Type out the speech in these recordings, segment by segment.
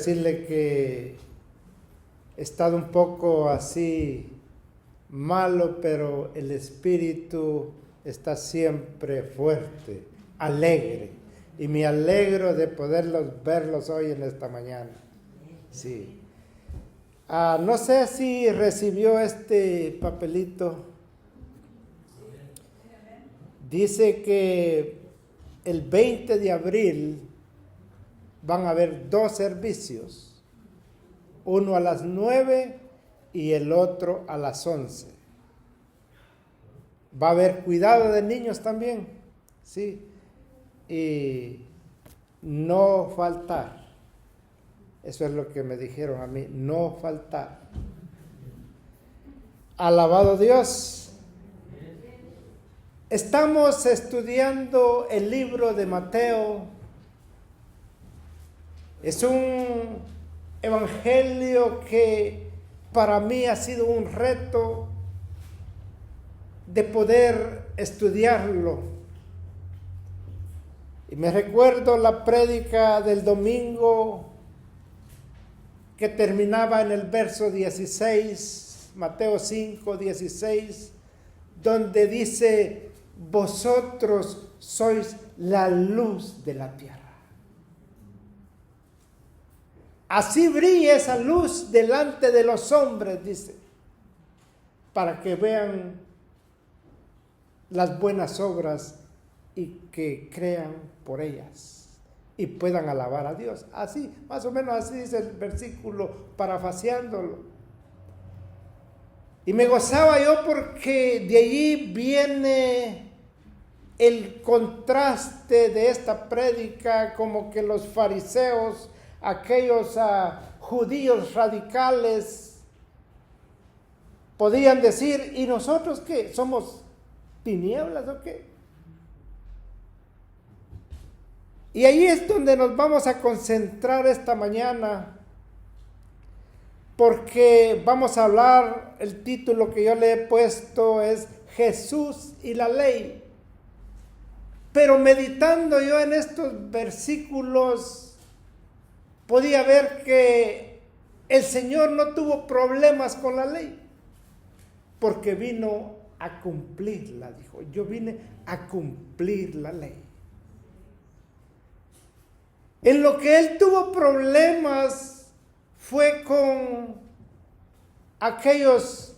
decirle que he estado un poco así malo, pero el espíritu está siempre fuerte, alegre. Y me alegro de verlos hoy en esta mañana. Sí. No sé si recibió este papelito. Dice que el 20 de abril van a haber 2 servicios. Uno a las 9 y el otro a las 11. Va a haber cuidado de niños también. Sí. Y no faltar. Eso es lo que me dijeron a mí, no faltar. Alabado Dios. Estamos estudiando el libro de Mateo. Es un evangelio que para mí ha sido un reto de poder estudiarlo. Y me recuerdo la prédica del domingo que terminaba en el verso 16, Mateo 5, 16, donde dice: vosotros sois la luz de la tierra. Así brilla esa luz delante de los hombres, dice, para que vean las buenas obras y que crean por ellas y puedan alabar a Dios. Así, más o menos así dice el versículo, parafaseándolo. Y me gozaba yo porque de allí viene el contraste de esta prédica, como que los fariseos, aquellos judíos radicales, podían decir: ¿y nosotros qué? ¿Somos tinieblas o qué? Y ahí es donde nos vamos a concentrar esta mañana, porque vamos a hablar, el título que yo le he puesto es Jesús y la ley. Pero meditando yo en estos versículos, podía ver que el Señor no tuvo problemas con la ley, porque vino a cumplirla, dijo: yo vine a cumplir la ley. En lo que él tuvo problemas fue con aquellos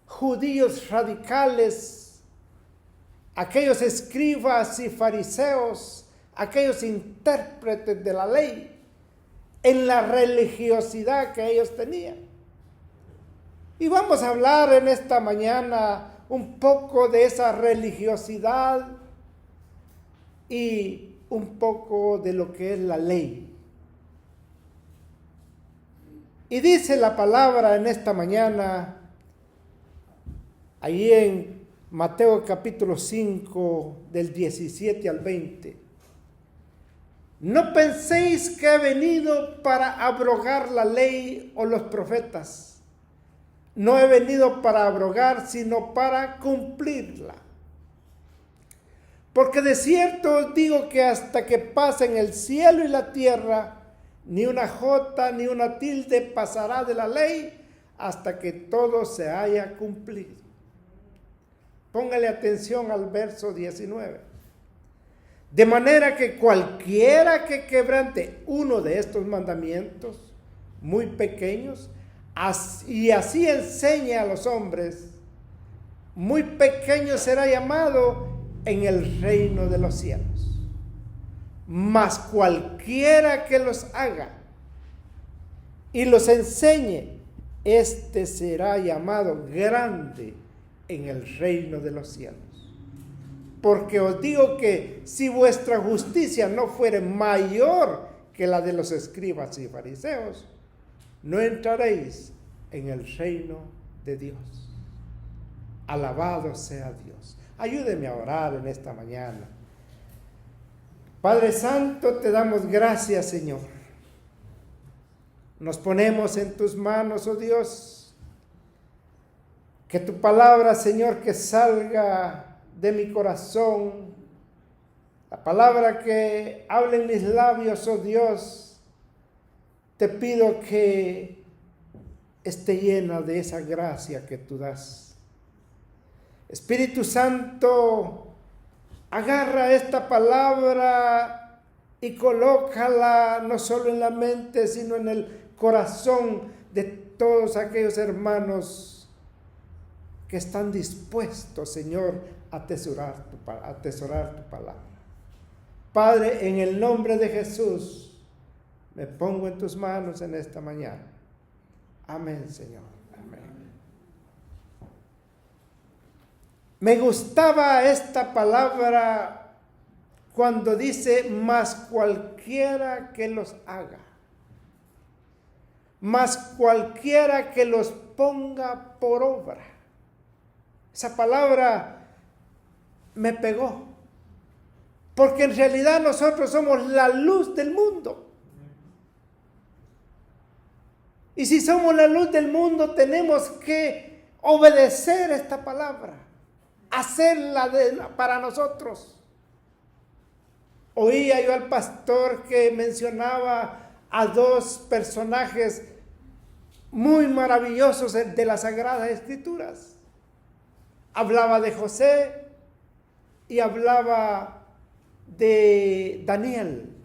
judíos radicales, aquellos escribas y fariseos, aquellos intérpretes de la ley, en la religiosidad que ellos tenían. Y vamos a hablar en esta mañana un poco de esa religiosidad y un poco de lo que es la ley. Y dice la palabra en esta mañana, ahí en Mateo capítulo 5, del 17 al 20. No penséis que he venido para abrogar la ley o los profetas. No he venido para abrogar, sino para cumplirla. Porque de cierto os digo que hasta que pasen el cielo y la tierra, ni una jota ni una tilde pasará de la ley hasta que todo se haya cumplido. Póngale atención al verso 19. De manera que cualquiera que quebrante uno de estos mandamientos muy pequeños y así enseñe a los hombres, muy pequeño será llamado en el reino de los cielos. Mas cualquiera que los haga y los enseñe, este será llamado grande en el reino de los cielos. Porque os digo que si vuestra justicia no fuere mayor que la de los escribas y fariseos, no entraréis en el reino de Dios. Alabado sea Dios. Ayúdeme a orar en esta mañana. Padre Santo, te damos gracias, Señor. Nos ponemos en tus manos, oh Dios. Que tu palabra, Señor, que salga de mi corazón, la palabra que hable en mis labios, oh Dios, te pido que esté llena de esa gracia que tú das. Espíritu Santo, agarra esta palabra y colócala no solo en la mente, sino en el corazón de todos aquellos hermanos que están dispuestos, Señor, a atesorar tu palabra. Padre, en el nombre de Jesús, me pongo en tus manos en esta mañana. Amén, Señor. Amén. Me gustaba esta palabra cuando dice, mas cualquiera que los haga, mas cualquiera que los ponga por obra. Esa palabra me pegó, porque en realidad nosotros somos la luz del mundo. Y si somos la luz del mundo, tenemos que obedecer esta palabra, hacerla para nosotros. Oía yo al pastor que mencionaba a dos personajes muy maravillosos de las Sagradas Escrituras. Hablaba de José y hablaba de Daniel.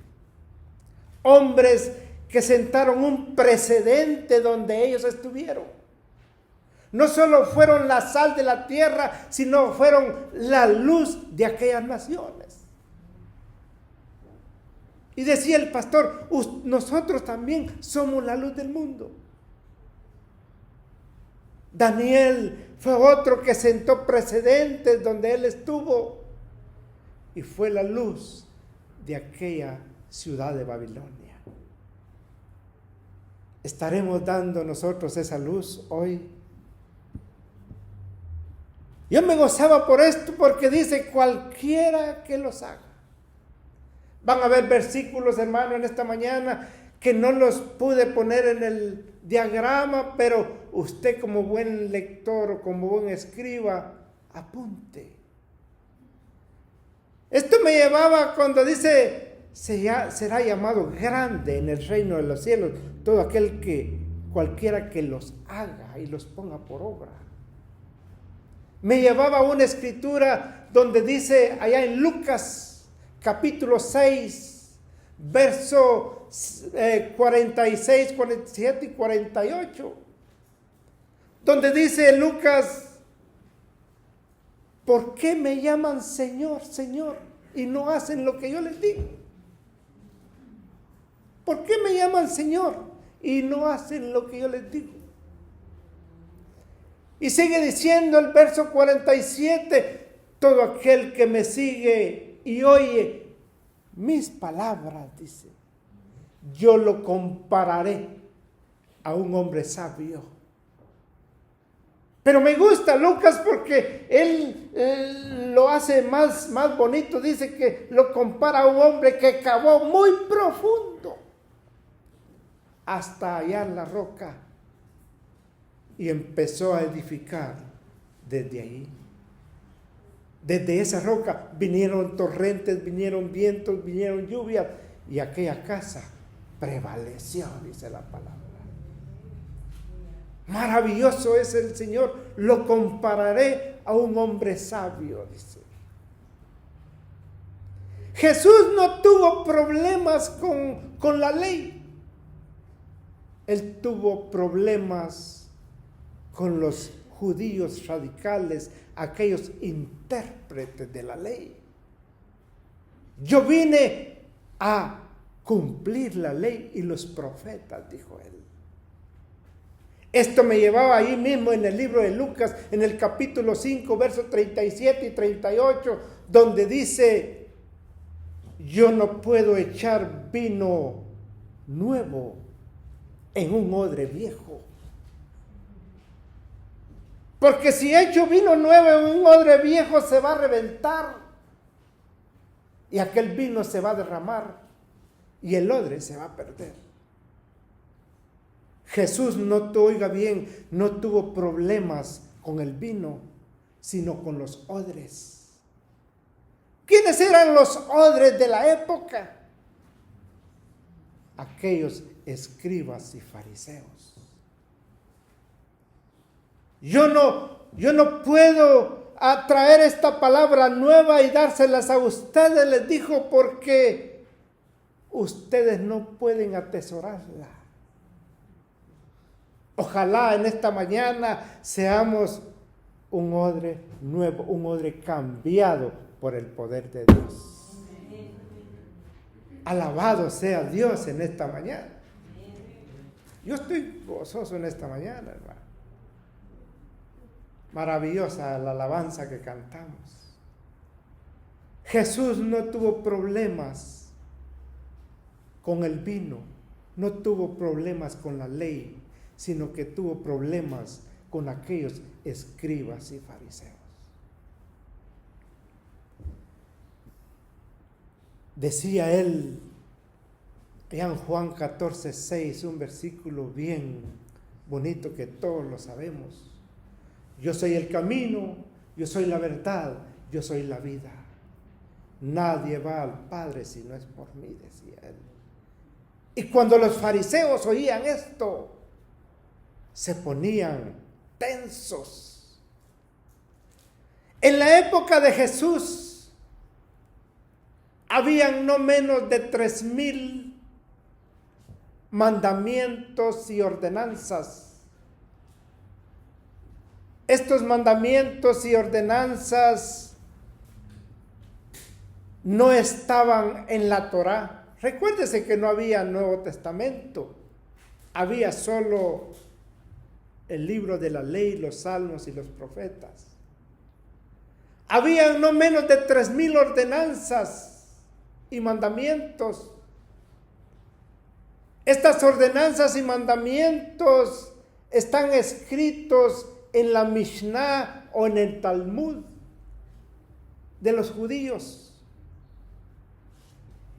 Hombres que sentaron un precedente donde ellos estuvieron. No solo fueron la sal de la tierra, sino fueron la luz de aquellas naciones. Y decía el pastor, nosotros también somos la luz del mundo. Daniel fue otro que sentó precedentes donde él estuvo y fue la luz de aquella ciudad de Babilonia. ¿Estaremos dando nosotros esa luz hoy? Yo me gozaba por esto porque dice cualquiera que los haga. Van a haber versículos, hermano, en esta mañana que no los pude poner en el diagrama, pero usted como buen lector o como buen escriba, apunte. Esto me llevaba cuando dice, será llamado grande en el reino de los cielos todo aquel que, cualquiera que los haga y los ponga por obra. Me llevaba a una escritura donde dice allá en Lucas capítulo 6, verso 46, 47 y 48, donde dice Lucas, ¿por qué me llaman Señor, Señor y no hacen lo que yo les digo? ¿Por qué me llaman Señor y no hacen lo que yo les digo? Y sigue diciendo el verso 47, todo aquel que me sigue y oye mis palabras, dice, yo lo compararé a un hombre sabio. Pero me gusta Lucas porque él lo hace más bonito. Dice que lo compara a un hombre que cavó muy profundo hasta hallar la roca y empezó a edificar desde ahí. Desde esa roca vinieron torrentes, vinieron vientos, vinieron lluvias y aquella casa prevaleció, dice la palabra. Maravilloso es el Señor, lo compararé a un hombre sabio, dice. Jesús no tuvo problemas con la ley. Él tuvo problemas con los judíos radicales, aquellos intérpretes de la ley. Yo vine a cumplir la ley y los profetas, dijo él. Esto me llevaba ahí mismo en el libro de Lucas, en el capítulo 5, versos 37 y 38, donde dice, yo no puedo echar vino nuevo en un odre viejo. Porque si echo vino nuevo en un odre viejo se va a reventar y aquel vino se va a derramar y el odre se va a perder. Jesús, oiga bien, no tuvo problemas con el vino, sino con los odres. ¿Quiénes eran los odres de la época? Aquellos escribas y fariseos. Yo no puedo traer esta palabra nueva y dárselas a ustedes, les dijo, porque ustedes no pueden atesorarla. Ojalá en esta mañana seamos un odre nuevo, un odre cambiado por el poder de Dios. Alabado sea Dios en esta mañana. Yo estoy gozoso en esta mañana, hermano. Maravillosa la alabanza que cantamos. Jesús no tuvo problemas con el vino, no tuvo problemas con la ley, sino que tuvo problemas con aquellos escribas y fariseos. Decía él en Juan 14:6, un versículo bien bonito que todos lo sabemos. Yo soy el camino, yo soy la verdad, yo soy la vida. Nadie va al Padre si no es por mí, decía él. Y cuando los fariseos oían esto, se ponían tensos. En la época de Jesús, habían no menos de 3,000 mandamientos y ordenanzas. Estos mandamientos y ordenanzas no estaban en la Torá. Recuérdese que no había Nuevo Testamento. Había solo el libro de la ley, los salmos y los profetas. Había no menos de 3,000 ordenanzas y mandamientos. Estas ordenanzas y mandamientos están escritos en la Mishnah o en el Talmud de los judíos.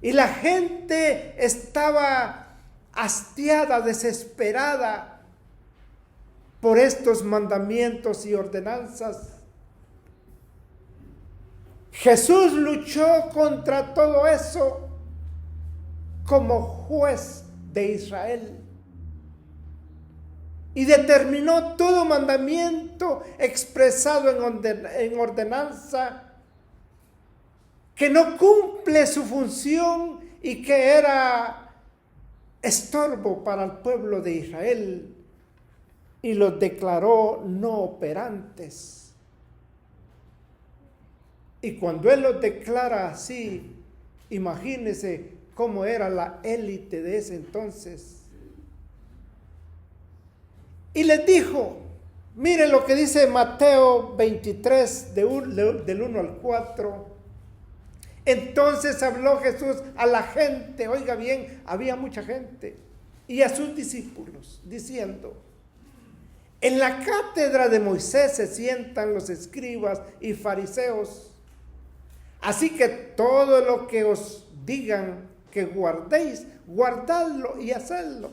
Y la gente estaba hastiada, desesperada por estos mandamientos y ordenanzas. Jesús luchó contra todo eso como juez de Israel y determinó todo mandamiento expresado en ordenanza que no cumple su función y que era estorbo para el pueblo de Israel, y los declaró no operantes. Y cuando él los declara así, imagínense cómo era la élite de ese entonces. Y les dijo, miren lo que dice Mateo 23, del 1 al 4. Entonces habló Jesús a la gente, oiga bien, había mucha gente, y a sus discípulos, diciendo: en la cátedra de Moisés se sientan los escribas y fariseos. Así que todo lo que os digan que guardéis, guardadlo y hacedlo.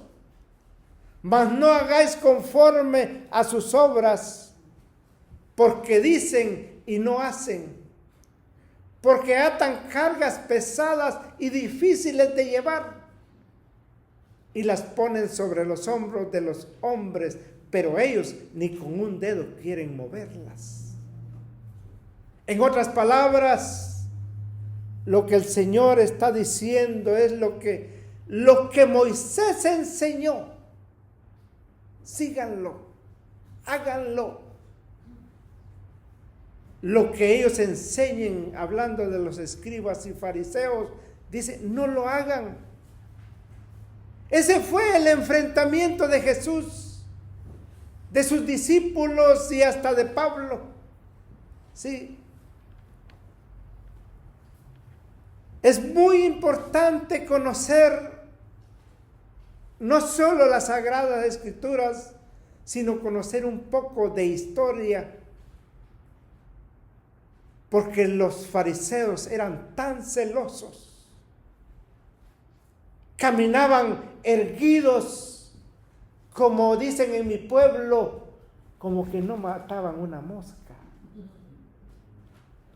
Mas no hagáis conforme a sus obras, porque dicen y no hacen. Porque atan cargas pesadas y difíciles de llevar, y las ponen sobre los hombros de los hombres, pero ellos ni con un dedo quieren moverlas. En otras palabras, lo que el Señor está diciendo es lo que Moisés enseñó. Síganlo, háganlo. Lo que ellos enseñen, hablando de los escribas y fariseos, dice, no lo hagan. Ese fue el enfrentamiento de Jesús, de sus discípulos y hasta de Pablo. Sí. Es muy importante conocer no solo las Sagradas Escrituras, sino conocer un poco de historia, porque los fariseos eran tan celosos, caminaban erguidos, como dicen en mi pueblo, como que no mataban una mosca,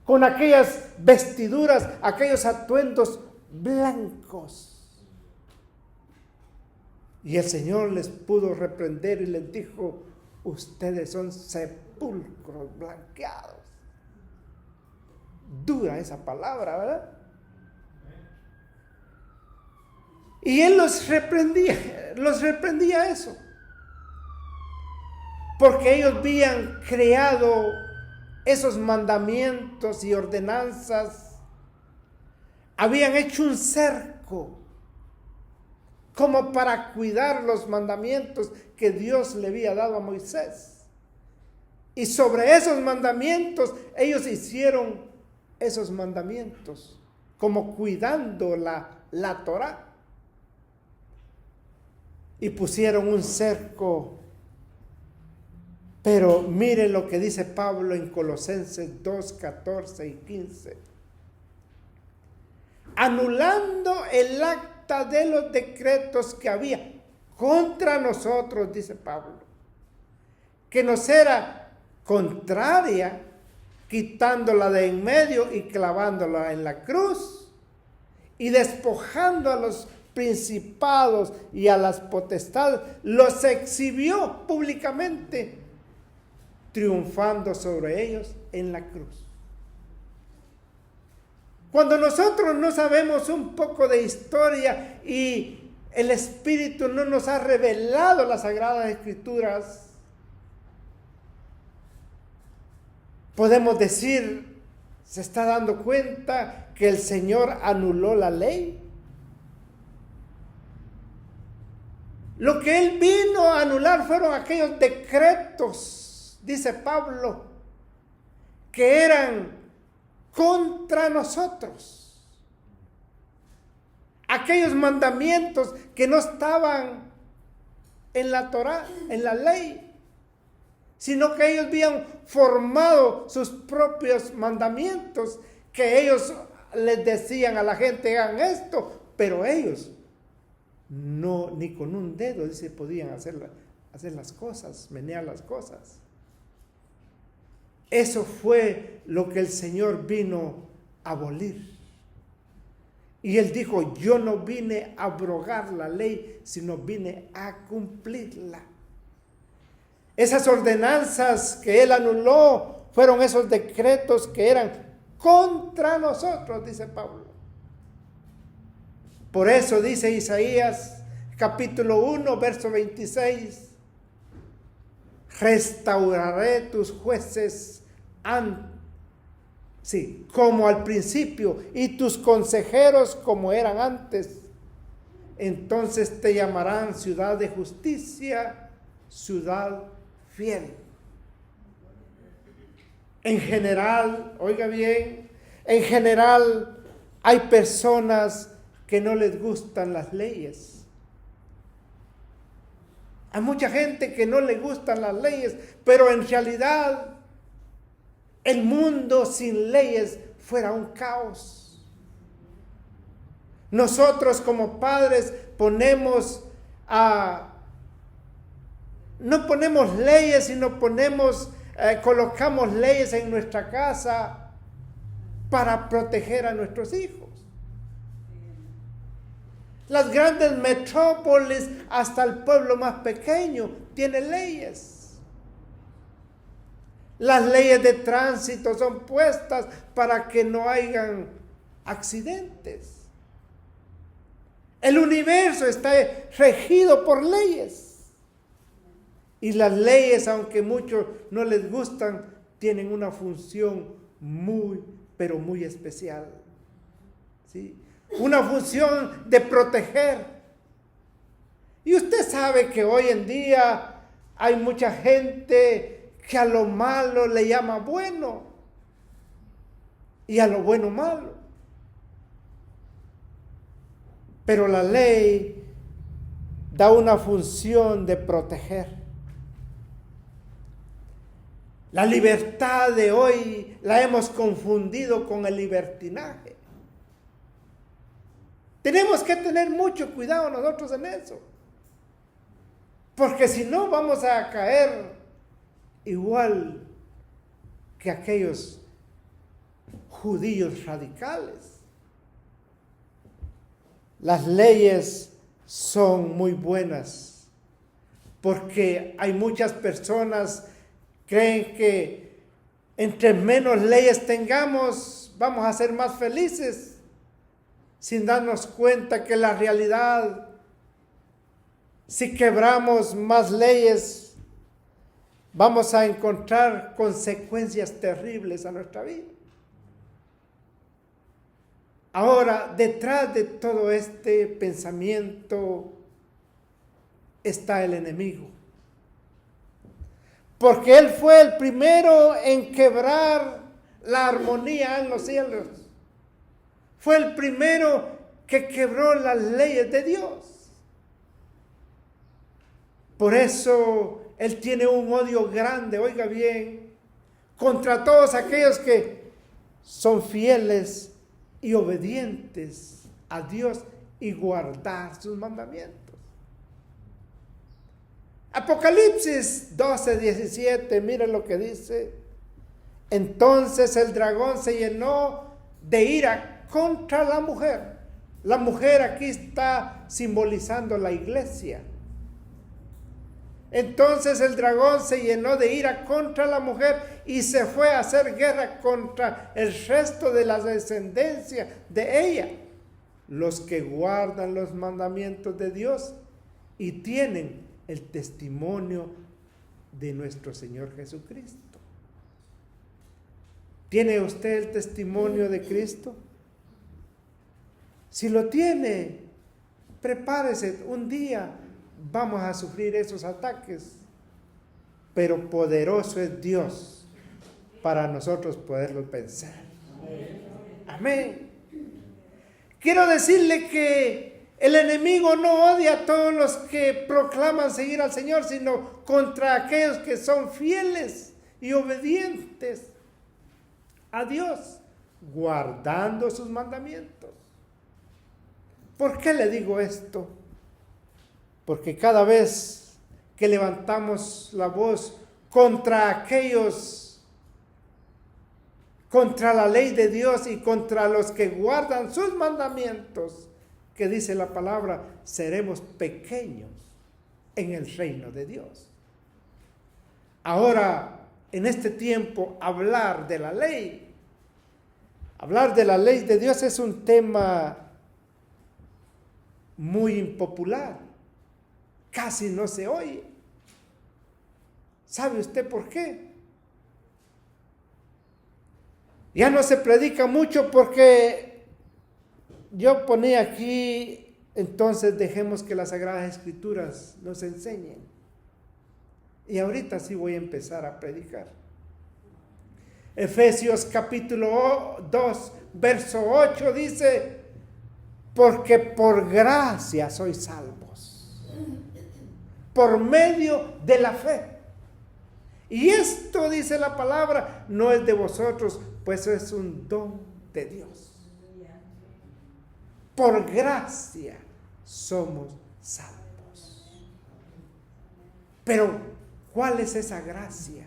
con aquellas vestiduras, aquellos atuendos blancos. Y el Señor les pudo reprender y les dijo: ustedes son sepulcros blanqueados. Dura esa palabra, ¿verdad? Y Él los reprendía eso. Porque ellos habían creado esos mandamientos y ordenanzas, habían hecho un cerco como para cuidar los mandamientos que Dios le había dado a Moisés. Y sobre esos mandamientos, ellos hicieron esos mandamientos, como cuidando la Torá. Y pusieron un cerco. Pero miren lo que dice Pablo en Colosenses 2, 14 y 15. Anulando el acta de los decretos que había contra nosotros, dice Pablo, que nos era contraria, quitándola de en medio y clavándola en la cruz, y despojando a los principados y a las potestades, los exhibió públicamente, triunfando sobre ellos en la cruz. Cuando nosotros no sabemos un poco de historia y el Espíritu no nos ha revelado las Sagradas Escrituras, podemos decir: ¿se está dando cuenta que el Señor anuló la ley? Lo que Él vino a anular fueron aquellos decretos, dice Pablo, que eran contra nosotros. Aquellos mandamientos que no estaban en la Torá, en la ley, sino que ellos habían formado sus propios mandamientos, que ellos les decían a la gente: hagan esto, pero ellos no, ni con un dedo, dice, podían hacer las cosas, menear las cosas. Eso fue lo que el Señor vino a abolir. Y Él dijo: yo no vine a abrogar la ley, sino vine a cumplirla. Esas ordenanzas que Él anuló fueron esos decretos que eran contra nosotros, dice Pablo. Por eso dice Isaías capítulo 1, verso 26: restauraré tus jueces como al principio, y tus consejeros como eran antes. Entonces te llamarán ciudad de justicia, ciudad fiel. En general, oiga bien, en general hay personas que no les gustan las leyes. Hay mucha gente que no le gustan las leyes, pero en realidad el mundo sin leyes fuera un caos. Nosotros como padres no ponemos leyes, sino colocamos leyes en nuestra casa para proteger a nuestros hijos. Las grandes metrópolis, hasta el pueblo más pequeño, tienen leyes. Las leyes de tránsito son puestas para que no hayan accidentes. El universo está regido por leyes. Y las leyes, aunque muchos no les gustan, tienen una función muy, pero muy especial. ¿Sí? Una función de proteger. Y usted sabe que hoy en día hay mucha gente que a lo malo le llama bueno y a lo bueno malo. Pero la ley da una función de proteger. La libertad de hoy la hemos confundido con el libertinaje. Tenemos que tener mucho cuidado nosotros en eso. Porque si no vamos a caer igual que aquellos judíos radicales. Las leyes son muy buenas, porque hay muchas personas que creen que entre menos leyes tengamos, vamos a ser más felices, sin darnos cuenta que la realidad, si quebramos más leyes, vamos a encontrar consecuencias terribles a nuestra vida. Ahora, detrás de todo este pensamiento está el enemigo. Porque él fue el primero en quebrar la armonía en los cielos. Fue el primero que quebró las leyes de Dios. Por eso él tiene un odio grande, oiga bien, contra todos aquellos que son fieles y obedientes a Dios y guardar sus mandamientos. Apocalipsis 12:17, miren lo que dice. Entonces el dragón se llenó de ira contra la mujer. La mujer aquí está simbolizando la iglesia. Entonces el dragón se llenó de ira contra la mujer y se fue a hacer guerra contra el resto de la descendencia de ella, los que guardan los mandamientos de Dios y tienen el testimonio de nuestro Señor Jesucristo. ¿Tiene usted el testimonio de Cristo? Si lo tiene, prepárese, un día vamos a sufrir esos ataques, pero poderoso es Dios para nosotros poderlos vencer. Amén. Quiero decirle que el enemigo no odia a todos los que proclaman seguir al Señor, sino contra aquellos que son fieles y obedientes a Dios, guardando sus mandamientos. ¿Por qué le digo esto? Porque cada vez que levantamos la voz contra aquellos, contra la ley de Dios y contra los que guardan sus mandamientos, que dice la palabra, seremos pequeños en el reino de Dios. Ahora, en este tiempo, hablar de la ley de Dios es un tema muy impopular. Casi no se oye. ¿Sabe usted por qué? Ya no se predica mucho porque yo ponía aquí, entonces dejemos que las Sagradas Escrituras nos enseñen. Y ahorita sí voy a empezar a predicar. Efesios capítulo 2, verso 8 dice, porque por gracia sois salvos, por medio de la fe. Y esto, dice la palabra, no es de vosotros, pues es un don de Dios. Por gracia somos salvos. Pero, ¿cuál es esa gracia?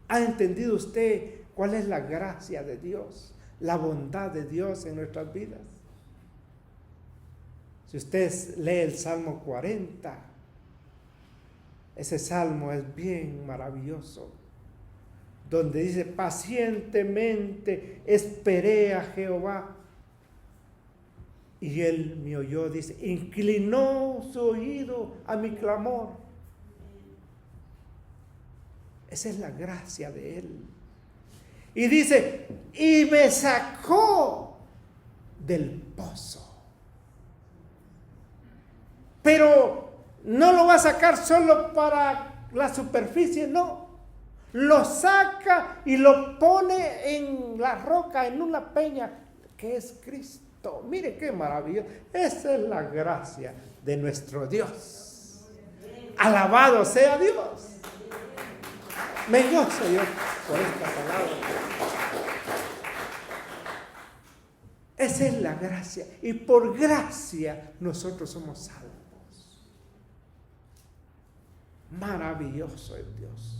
¿Ha entendido usted cuál es la gracia de Dios? La bondad de Dios en nuestras vidas. Si usted lee el Salmo 40, ese salmo es bien maravilloso, donde dice, pacientemente esperé a Jehová, y él me oyó, dice, inclinó su oído a mi clamor. Esa es la gracia de él. Y dice, y me sacó del pozo. Pero no lo va a sacar solo para la superficie, no. Lo saca y lo pone en la roca, en una peña, que es Cristo. Mire qué maravilloso. Esa es la gracia de nuestro Dios. Alabado sea Dios. Me gozo yo por esta palabra. Esa es la gracia. Y por gracia nosotros somos salvos. Maravilloso es Dios.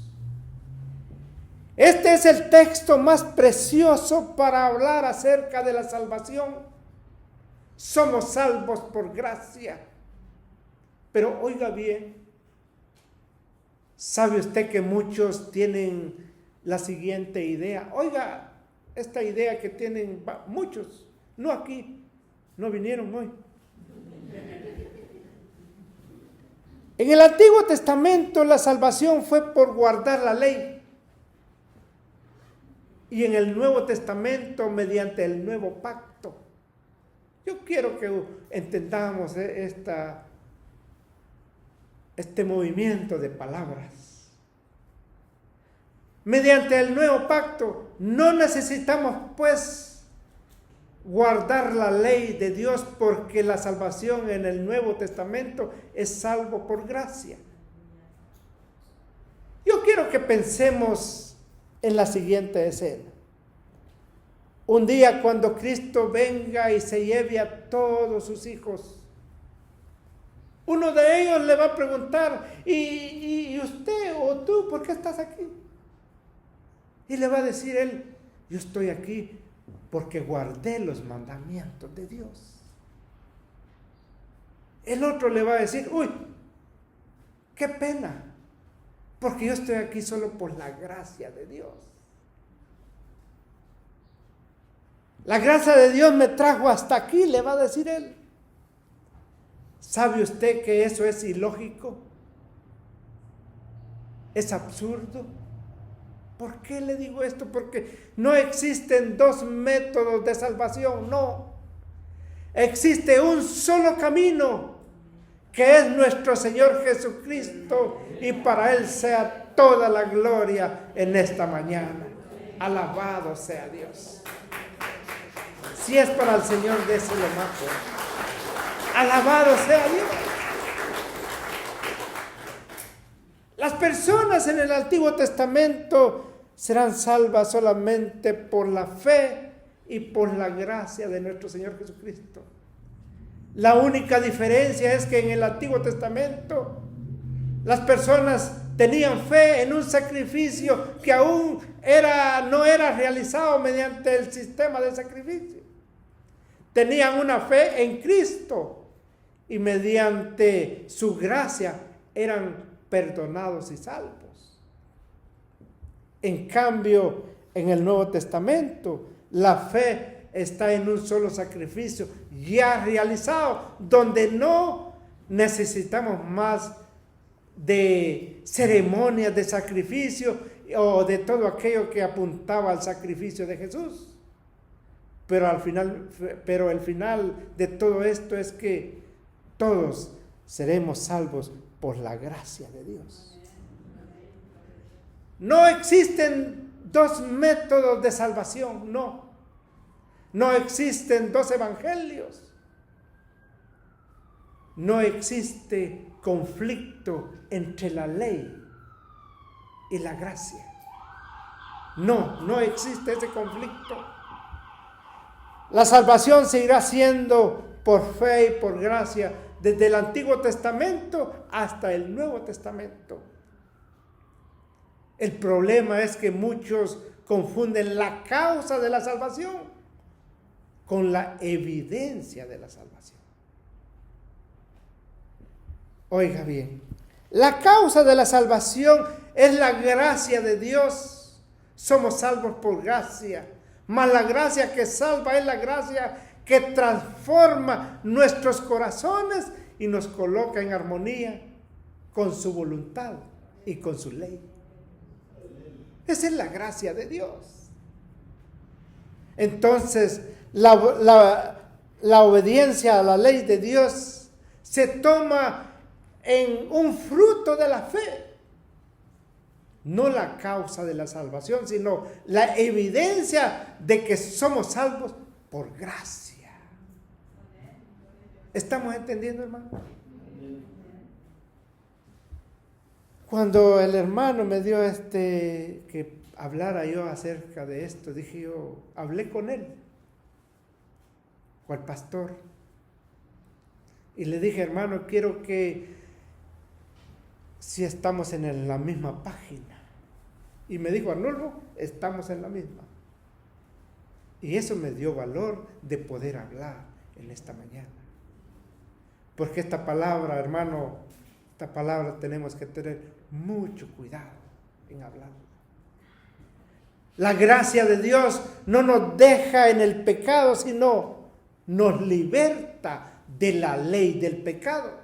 Este es el texto más precioso para hablar acerca de la salvación. Somos salvos por gracia. Pero oiga bien, ¿sabe usted que muchos tienen la siguiente idea? Oiga, esta idea que tienen muchos, no aquí, no vinieron hoy. En el Antiguo Testamento la salvación fue por guardar la ley. Y en el Nuevo Testamento mediante el nuevo pacto. Yo quiero que entendamos este movimiento de palabras. Mediante el nuevo pacto no necesitamos pues guardar la ley de Dios, porque la salvación en el Nuevo Testamento es salvo por gracia. Yo quiero que pensemos en la siguiente escena. Un día cuando Cristo venga y se lleve a todos sus hijos, uno de ellos le va a preguntar, ¿y usted o tú por qué estás aquí? Y le va a decir él, yo estoy aquí porque guardé los mandamientos de Dios. El otro le va a decir, uy, qué pena, porque yo estoy aquí solo por la gracia de Dios. La gracia de Dios me trajo hasta aquí, le va a decir él. ¿Sabe usted que eso es ilógico? ¿Es absurdo? ¿Por qué le digo esto? Porque no existen dos métodos de salvación, no. Existe un solo camino, que es nuestro Señor Jesucristo, y para Él sea toda la gloria en esta mañana. Alabado sea Dios. Si es para el Señor, déselo más fuerte. Alabado sea Dios. Las personas en el Antiguo Testamento serán salvas solamente por la fe y por la gracia de nuestro Señor Jesucristo. La única diferencia es que en el Antiguo Testamento las personas tenían fe en un sacrificio que aún no era realizado mediante el sistema de sacrificio. Tenían una fe en Cristo y mediante su gracia eran perdonados y salvos. En cambio, en el Nuevo Testamento, la fe está en un solo sacrificio ya realizado, donde no necesitamos más de ceremonias de sacrificio o de todo aquello que apuntaba al sacrificio de Jesús. Pero el final de todo esto es que todos seremos salvos por la gracia de Dios. No existen dos métodos de salvación, no. No existen dos evangelios. No existe conflicto entre la ley y la gracia. No existe ese conflicto. La salvación seguirá siendo por fe y por gracia desde el Antiguo Testamento hasta el Nuevo Testamento. El problema es que muchos confunden la causa de la salvación con la evidencia de la salvación. Oiga bien, la causa de la salvación es la gracia de Dios. Somos salvos por gracia, mas la gracia que salva es la gracia que transforma nuestros corazones y nos coloca en armonía con su voluntad y con su ley. Esa es la gracia de Dios. Entonces, la obediencia a la ley de Dios se toma en un fruto de la fe. No la causa de la salvación, sino la evidencia de que somos salvos por gracia. ¿Estamos entendiendo, hermano? Cuando el hermano me dio que hablara yo acerca de esto, hablé con él, con el pastor, y le dije, hermano, quiero que si estamos en la misma página. Y me dijo, Arnulfo, estamos en la misma. Y eso me dio valor de poder hablar en esta mañana. Porque esta palabra, hermano, esta palabra tenemos que tener mucho cuidado en hablarla. La gracia de Dios no nos deja en el pecado, sino nos liberta de la ley del pecado.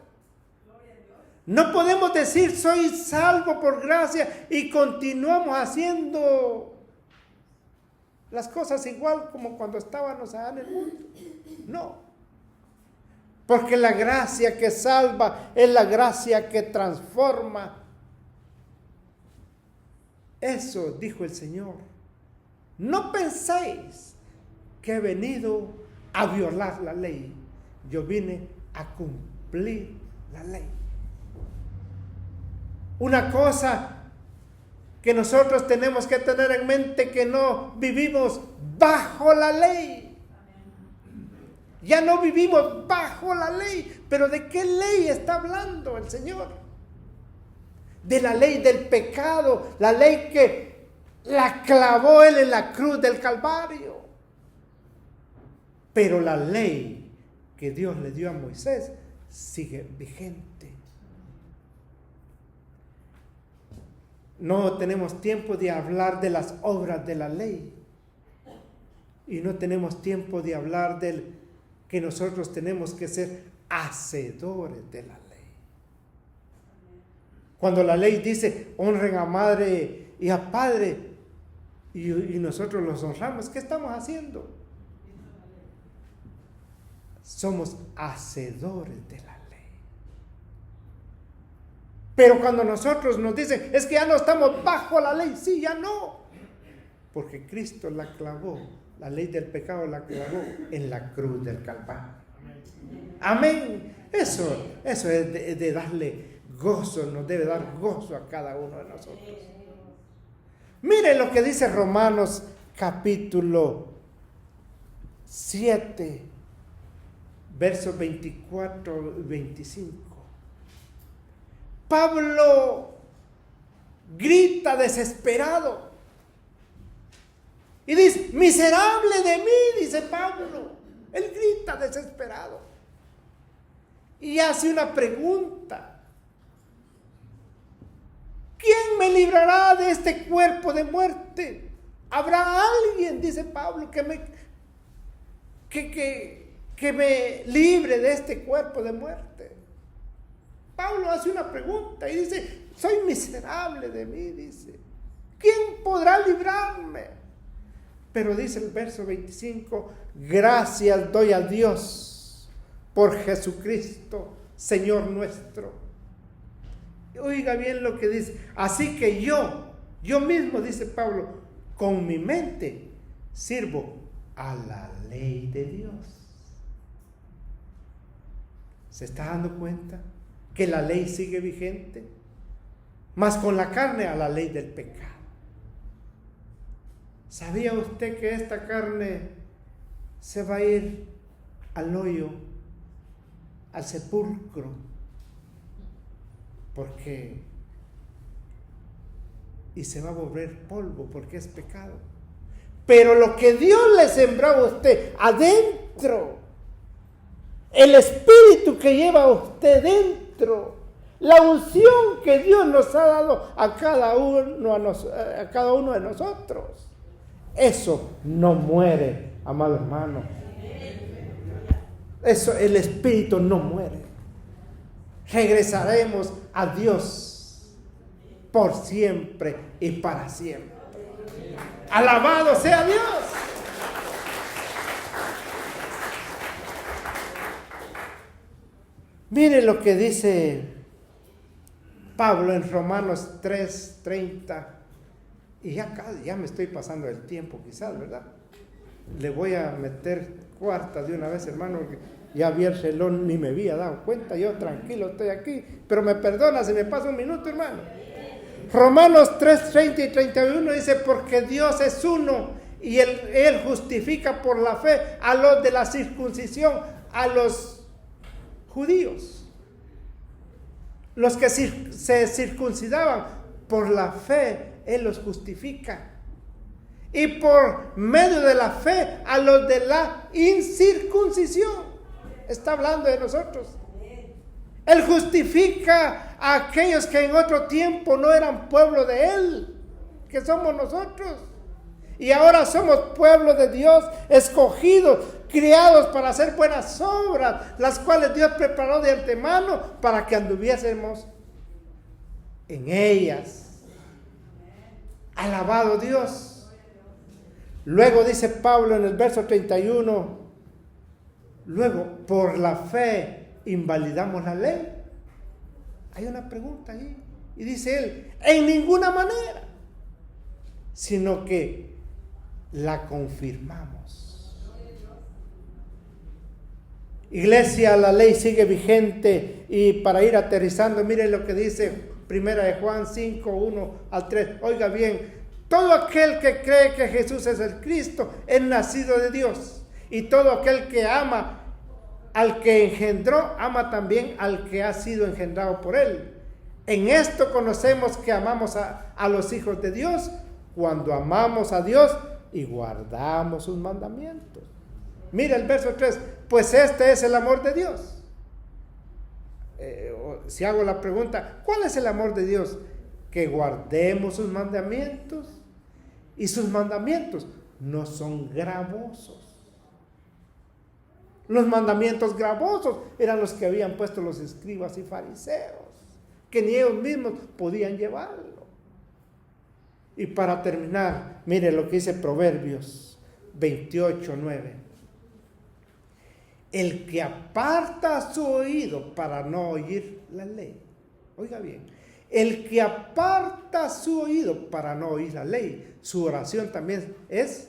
No podemos decir soy salvo por gracia y continuamos haciendo las cosas igual como cuando estábamos allá en el mundo. No. Porque la gracia que salva es la gracia que transforma. Eso dijo el Señor. No penséis que he venido a violar la ley. Yo vine a cumplir la ley. Una cosa que nosotros tenemos que tener en mente, que no vivimos bajo la ley. Ya no vivimos bajo la ley. Pero ¿de qué ley está hablando el Señor? De la ley del pecado, la ley que la clavó Él en la cruz del Calvario. Pero la ley que Dios le dio a Moisés sigue vigente. No tenemos tiempo de hablar de las obras de la ley. Y no tenemos tiempo de hablar del que nosotros tenemos que ser hacedores de la ley. Cuando la ley dice honren a madre y a padre y nosotros los honramos, ¿qué estamos haciendo? Somos hacedores de la ley. Pero cuando nosotros nos dicen, es que ya no estamos bajo la ley, sí, ya no. Porque Cristo la clavó, la ley del pecado la clavó en la cruz del Calvario. Amén. Eso es de darle gozo, nos debe dar gozo a cada uno de nosotros. Mire lo que dice Romanos capítulo 7, versos 24 y 25. Pablo grita desesperado y dice, miserable de mí, dice Pablo. Él grita desesperado y hace una pregunta: ¿quién me librará de este cuerpo de muerte? ¿Habrá alguien, dice Pablo, que me libre de este cuerpo de muerte? Pablo hace una pregunta y dice, soy miserable de mí, dice. ¿Quién podrá librarme? Pero dice el verso 25, gracias doy a Dios por Jesucristo, Señor nuestro. Oiga bien lo que dice. Así que yo mismo, dice Pablo, con mi mente sirvo a la ley de Dios. ¿Se está dando cuenta que la ley sigue vigente? Mas con la carne a la ley del pecado. ¿Sabía usted que esta carne se va a ir al hoyo, al sepulcro? Y se va a volver polvo porque es pecado. Pero lo que Dios le sembró a usted adentro, el espíritu que lleva a usted dentro, la unción que Dios nos ha dado a cada uno de nosotros, eso no muere, amado hermano. Eso, el espíritu no muere. Regresaremos a Dios por siempre y para siempre. Alabado sea Dios. Mire lo que dice Pablo en Romanos 3:30. Y ya me estoy pasando el tiempo quizás, ¿verdad? Le voy a meter cuarta de una vez, hermano, porque ya vi el reloj, ni me había dado cuenta. Yo tranquilo estoy aquí, pero me perdona si me pasa un minuto, hermano. Romanos 3:30 y 31 dice, porque Dios es uno y Él justifica por la fe a los de la circuncisión, a los judíos. Los que se circuncidaban, por la fe Él los justifica. Y por medio de la fe a los de la incircuncisión. está hablando de nosotros. Él justifica a aquellos que en otro tiempo no eran pueblo de Él, que somos nosotros. Y ahora somos pueblo de Dios, escogidos, criados para hacer buenas obras, las cuales Dios preparó de antemano para que anduviésemos en ellas. Alabado Dios. Luego dice Pablo en el verso 31, luego, por la fe invalidamos la ley. Hay una pregunta ahí. Y dice él, en ninguna manera, sino que la confirmamos. Iglesia, la ley sigue vigente, y para ir aterrizando, miren lo que dice 1 de Juan 5, 1 al 3. Oiga bien, todo aquel que cree que Jesús es el Cristo es nacido de Dios, y todo aquel que ama al que engendró, ama también al que ha sido engendrado por él. En esto conocemos que amamos a los hijos de Dios, cuando amamos a Dios y guardamos sus mandamientos. Mira el verso 3, pues este es el amor de Dios. Si hago la pregunta, ¿cuál es el amor de Dios? Que guardemos sus mandamientos, y sus mandamientos no son gravosos. Los mandamientos gravosos eran los que habían puesto los escribas y fariseos, que ni ellos mismos podían llevarlo. Y para terminar, mire lo que dice Proverbios 28, 9. El que aparta su oído para no oír la ley. Oiga bien, el que aparta su oído para no oír la ley, su oración también es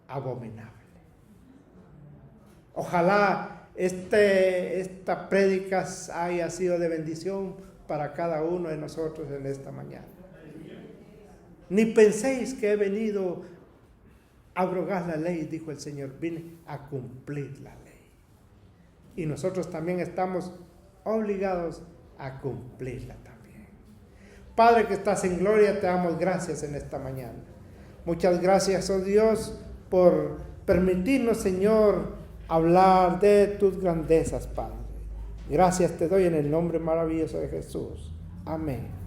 abominable. Ojalá esta prédica haya sido de bendición para cada uno de nosotros en esta mañana. Ni penséis que he venido a abrogar la ley, dijo el Señor, vine a cumplir la ley. Y nosotros también estamos obligados a cumplirla también. Padre que estás en gloria, te damos gracias en esta mañana. Muchas gracias, oh Dios, por permitirnos, Señor, hablar de tus grandezas, Padre. Gracias te doy en el nombre maravilloso de Jesús. Amén.